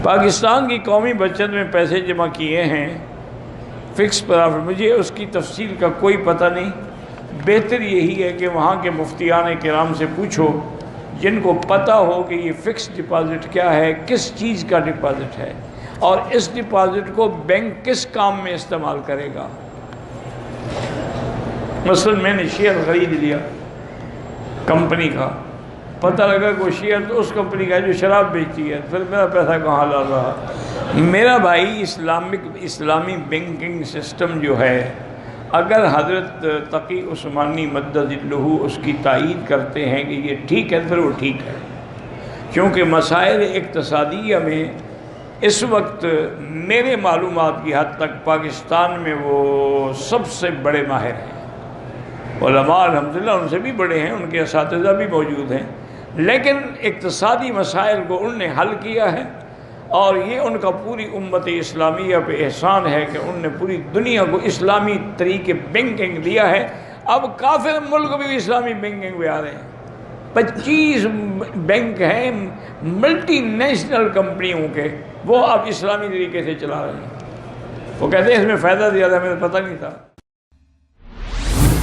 پاکستان کی قومی بچت میں پیسے جمع کیے ہیں فکس پرافٹ، مجھے اس کی تفصیل کا کوئی پتہ نہیں۔ بہتر یہی ہے کہ وہاں کے مفتیان کرام سے پوچھو جن کو پتہ ہو کہ یہ فکس ڈپازٹ کیا ہے، کس چیز کا ڈپازٹ ہے، اور اس ڈپازٹ کو بینک کس کام میں استعمال کرے گا۔ مثلا میں نے شیئر خرید لیا کمپنی کا، پتہ لگا کہ وہ شیئر تو اس کمپنی کا ہے جو شراب بیچتی ہے، پھر میرا پیسہ کہاں لا رہا؟ میرا بھائی اسلامی بینکنگ سسٹم جو ہے، اگر حضرت تقی عثمانی مدد اللہ اس کی تائید کرتے ہیں کہ یہ ٹھیک ہے، پھر وہ ٹھیک ہے، کیونکہ مسائل اقتصادیہ میں اس وقت میرے معلومات کی حد تک پاکستان میں وہ سب سے بڑے ماہر ہیں۔ علماء الحمدللہ ان سے بھی بڑے ہیں، ان کے اساتذہ بھی موجود ہیں، لیکن اقتصادی مسائل کو ان نے حل کیا ہے، اور یہ ان کا پوری امت اسلامیہ پہ احسان ہے کہ ان نے پوری دنیا کو اسلامی طریقے بینکنگ دیا ہے۔ اب کافر ملک بھی اسلامی بینکنگ پہ آ رہے ہیں۔ 25 بینک ہیں ملٹی نیشنل کمپنیوں کے، وہ اب اسلامی طریقے سے چلا رہے ہیں۔ وہ کہتے ہیں اس میں فائدہ زیادہ ہے، مجھے پتہ نہیں تھا۔